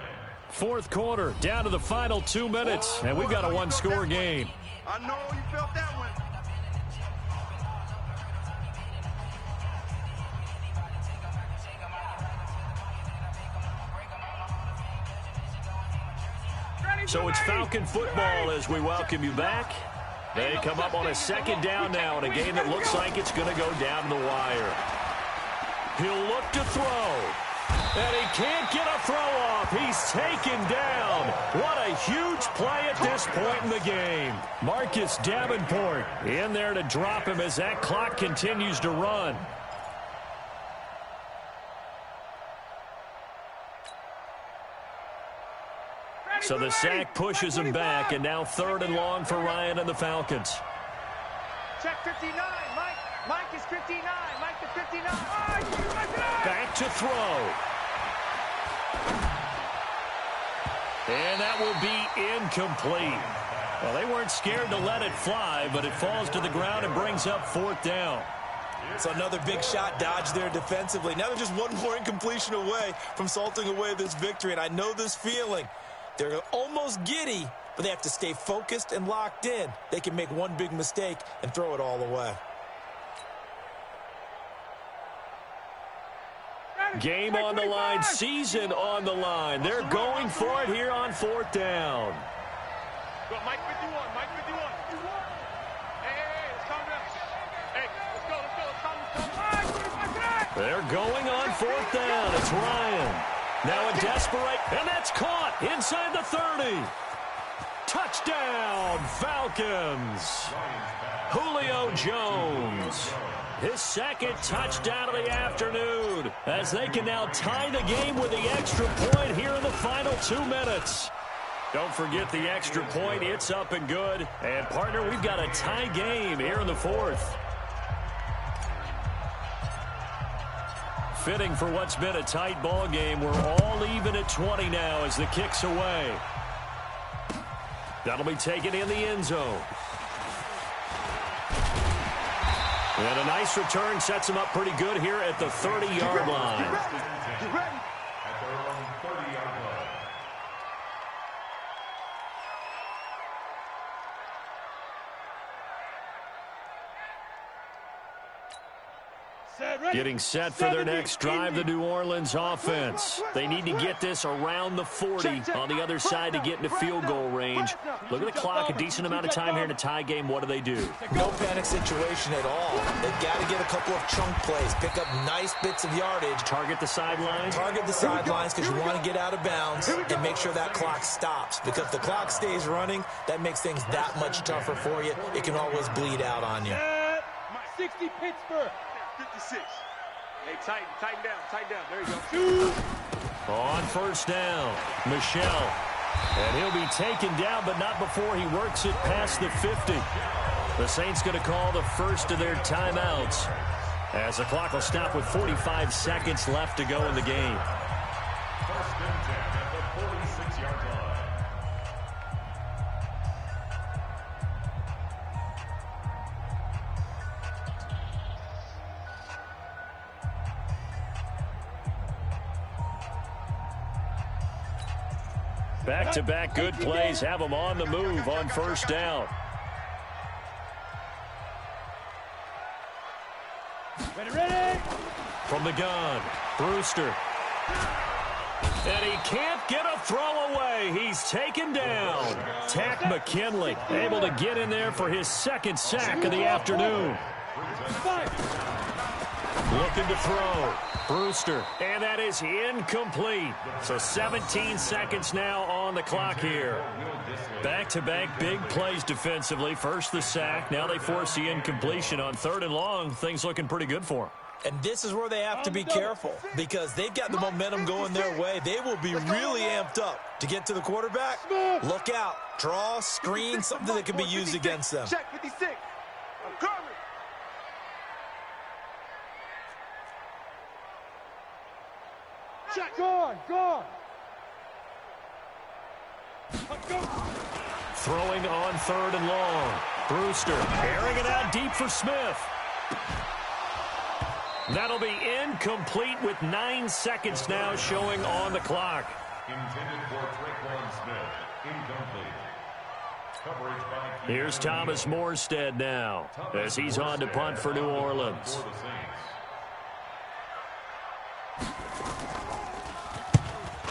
Fourth quarter, down to the final 2 minutes, and we've got a one-score game.
I know you felt that one.
So it's Falcon football as we welcome you back. They come up on a second down now in a game that looks like it's going to go down to the wire. He'll look to throw. And he can't get a throw off. He's taken down. What a huge play at this point in the game. Marcus Davenport in there to drop him as that clock continues to run. So the sack pushes him back, and now 3rd and long for Ryan and the Falcons.
Check 59, Mike. Mike is 59. Mike to 59.
Back to throw. And that will be incomplete. Well, they weren't scared to let it fly, but it falls to the ground and brings up 4th down.
So another big shot dodge there defensively. Now they're just one more incompletion away from salting away this victory, and I know this feeling. They're almost giddy, but they have to stay focused and locked in. They can make one big mistake and throw it all away.
Game on the line, season on the line. They're going for it here on 4th down.
Go, Mike 51, Mike 51. Hey, let's calm down. Hey, let's go, let's go.
They're going on 4th down. It's Ryan. Now a desperate, and that's caught inside the 30. Touchdown, Falcons. Julio Jones. His 2nd touchdown of the afternoon as they can now tie the game with the extra point here in the final 2 minutes. Don't forget the extra point. It's up and good. And, partner, we've got a tie game here in the 4th. Fitting for what's been a tight ball game. We're all even at 20 now as the kick's away. That'll be taken in the end zone. And a nice return sets him up pretty good here at the 30-yard line.
At their own 30-yard line.
Getting set for their next drive, the New Orleans offense. They need to get this around the 40 on the other side to get into field goal range. Look at the clock, a decent amount of time here in a tie game. What do?
No panic situation at all. They've got to get a couple of chunk plays, pick up nice bits of yardage.
Target the sidelines?
Target the sidelines because you want to get out of bounds and make sure that clock stops. Because if the clock stays running, that makes things that much tougher for you. It can always bleed out on you.
60 Pittsburgh. 56. Hey, tighten down. There you go.
On first down, Michelle. And he'll be taken down, but not before he works it past the 50. The Saints going to call the first of their timeouts as the clock will stop with 45 seconds left to go in the game.
1st and 10 at the 46-yard line.
Back-to-back good plays have them on the move on first down.
Ready.
From the gun, Brewster. And he can't get a throw away. He's taken down. Tack McKinley able to get in there for his 2nd sack of the afternoon. Looking to throw. Brewster. And that is incomplete. So 17 seconds now on the clock here. Back-to-back big plays defensively. First the sack. Now they force the incompletion on 3rd and long. Things looking pretty good for them.
And this is where they have to be careful because they've got the momentum going their way. They will be really amped up to get to the quarterback. Look out. Draw, screen, something that can be used against them.
Check 56. I'm coming. Check. Go on.
Throwing on 3rd and long. Brewster airing it out deep for Smith. That'll be incomplete with 9 seconds now showing on the clock.
Intended for Traquan Smith. Incomplete. Coverage by
Here's Thomas Morstead now as he's on to punt for New Orleans.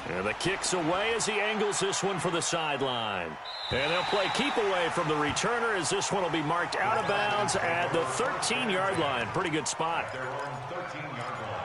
And the kick's away as he angles this one for the sideline. And they'll play keep away from the returner as this one will be marked out of bounds at the 13-yard line. Pretty good spot.
They're on 13-yard line.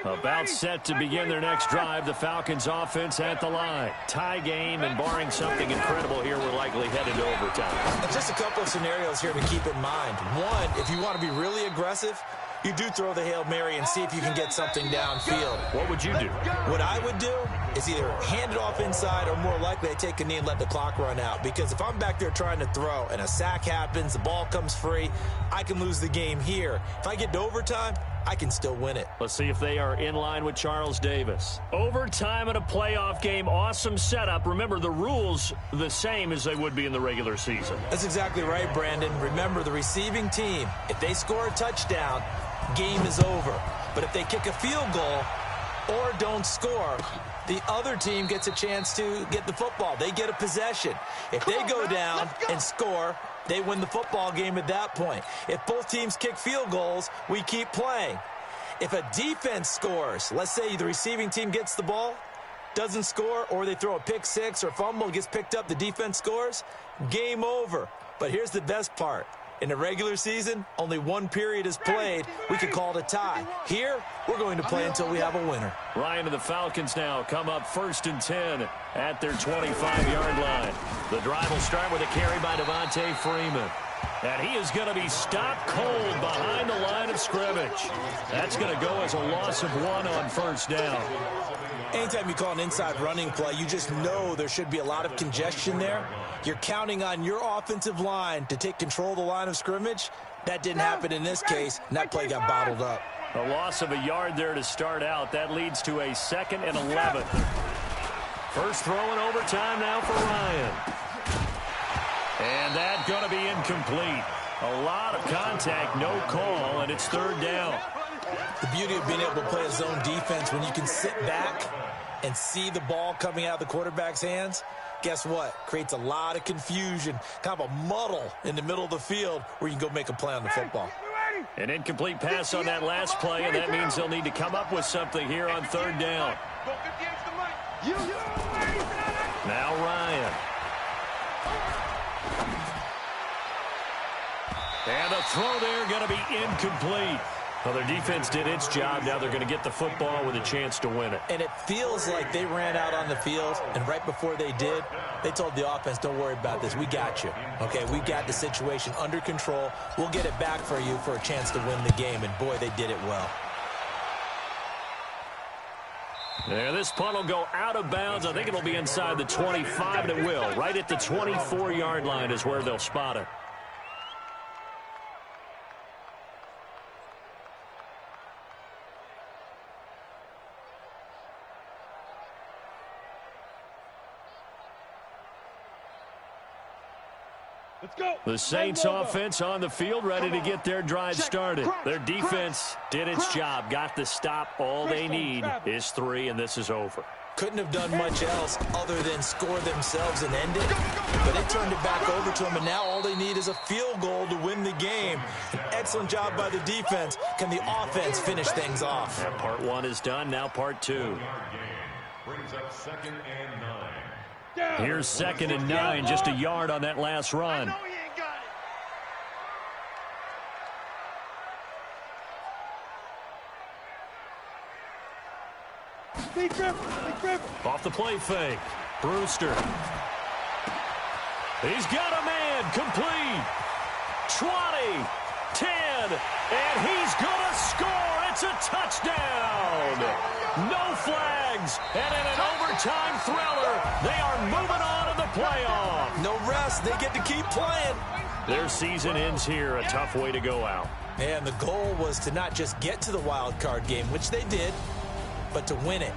About set to begin their next drive, the Falcons offense at the line. Tie game, and barring something incredible here, we're likely headed to overtime.
Just a couple of scenarios here to keep in mind. One, if you want to be really aggressive, you do throw the Hail Mary and see if you can get something downfield.
What would you do?
What I would do is either hand it off inside or more likely I take a knee and let the clock run out. Because if I'm back there trying to throw and a sack happens, the ball comes free, I can lose the game here. If I get to overtime, I can still win it.
Let's see if they are in line with Charles Davis. Overtime in a playoff game, awesome setup. Remember, the rules the same as they would be in the regular season.
That's exactly right, Brandon. Remember, the receiving team, if they score a touchdown, game is over. But if they kick a field goal or don't score, the other team gets a chance to get the football. They get a possession. If they go down and score, they win the football game at that point. If both teams kick field goals, we keep playing. If a defense scores, let's say the receiving team gets the ball, doesn't score, or they throw a pick six or fumble, gets picked up, the defense scores, game over. But here's the best part. In the regular season, only one period is played. We could call it a tie. Here, we're going to play until we have a winner.
Ryan and the Falcons now come up 1st and 10 at their 25-yard line. The drive will start with a carry by Devontae Freeman. And he is going to be stopped cold behind the line of scrimmage. That's going to go as a loss of 1 on 1st down.
Anytime you call an inside running play, you just know there should be a lot of congestion there. You're counting on your offensive line to take control of the line of scrimmage. That didn't happen in this case, and that play got bottled up.
A loss of a yard there to start out. That leads to a 2nd and 11. First throw in overtime now for Ryan. And that's going to be incomplete. A lot of contact, no call, and it's 3rd down.
The beauty of being able to play a zone defense when you can sit back and see the ball coming out of the quarterback's hands, guess what? Creates a lot of confusion, kind of a muddle in the middle of the field where you can go make a play on the football.
An incomplete pass on that last play, and that means they'll need to come up with something here on 3rd down. Now Ryan. And a throw there going to be incomplete. Well, their defense did its job. Now they're going to get the football with a chance to win it.
And it feels like they ran out on the field, and right before they did, they told the offense, don't worry about this. We got you. Okay, we got the situation under control. We'll get it back for you for a chance to win the game. And, boy, they did it well.
Yeah, this punt will go out of bounds. I think it'll be inside the 25, and it will. Right at the 24-yard line is where they'll spot it.
Let's go.
The Saints offense on the field, ready to get their drive started. Their defense did its job, got the stop. All they need is 3, and this is over.
Couldn't have done much else other than score themselves and end it. But they turned it back over to them, and now all they need is a field goal to win the game. An excellent job by the defense. Can the offense finish things off?
And part 1 is done. Now part 2.
Brings up 2nd and 9.
Here's 2nd and 9, just a yard on that last run.
No, he ain't got it. Be careful.
Off the play fake. Brewster. He's got a man, complete. 20, 10, and he's going to score. It's a touchdown. No flags, and in an overtime thriller, they are moving on to the playoff.
No rest. They get to keep playing.
Their season ends here, a tough way to go out.
And the goal was to not just get to the wild card game, which they did, but to win it.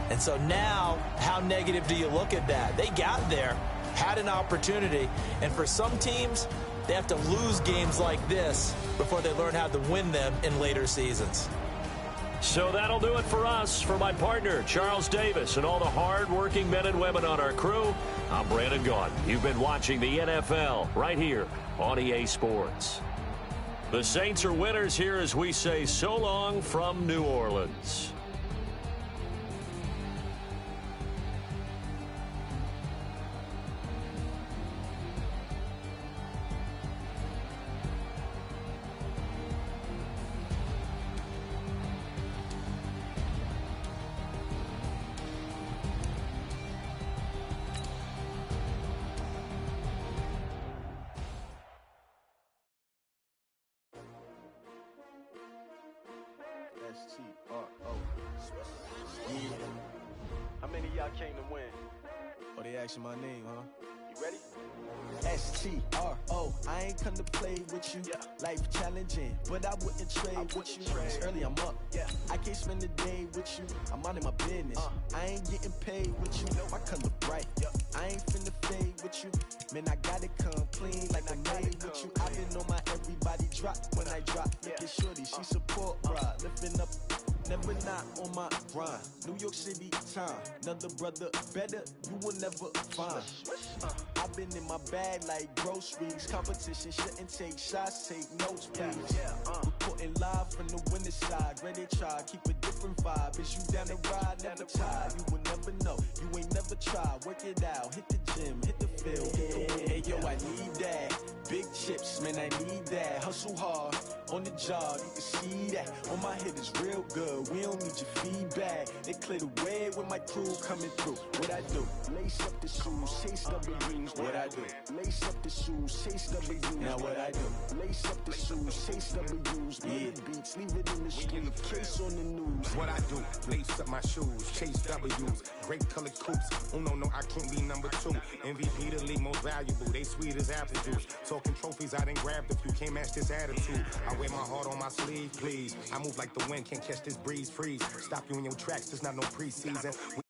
And so now, how negative do you look at that? They got there, had an opportunity, and for some teams, they have to lose games like this before they learn how to win them in later seasons.
So that'll do it for us. For my partner, Charles Davis, and all the hard-working men and women on our crew, I'm Brandon Gaudin. You've been watching the NFL right here on EA Sports. The Saints are winners here as we say so long from New Orleans.
How many of y'all came to win?
Oh, they asking my name, huh?
You ready?
S-T-R-O, I ain't come to play with you. Life challenging, but I wouldn't trade with you. It's early, I'm up. I can't spend the day with you. I'm minding my business. I ain't getting paid with you. I come to bright. I ain't finna fade with you. Man, I gotta come clean like I made with you. I've been on my everybody drop when I drop. Look at shorty, she support ride. Lifting up, never not on my grind. New York City time, another brother better, you will never find. I've been in my bag like groceries. Competition shouldn't take shots, take notes, please. Reporting live from the winning side. Ready to try, keep a different vibe. Is you down the ride, never tired. You will never know, you ain't never tried. Work it out, hit the gym, hit the field. Hey, yo, I need that. Big chips, man, I need that. Hustle hard, on the job, you can see that. On my head is real good, we don't need your feedback. They clear the way with my crew coming through. What I do? Lace up the shoes, chase W's. What I do? Lace up the shoes, chase W's. Now what I do? Lace up the shoes, chase W's. Million beats, leave it in the street, case on the news.
What I do? Lace up my shoes, chase W's. Great colored coops. Oh no, I can't be number 2. MVP the league most valuable. They sweet as apple juice. Talking trophies, I didn't grab the few. Can't match this attitude. I wear my heart on my sleeve, please. I move like the wind, can't catch this breeze, freeze. Stop you in your tracks, there's not no preseason.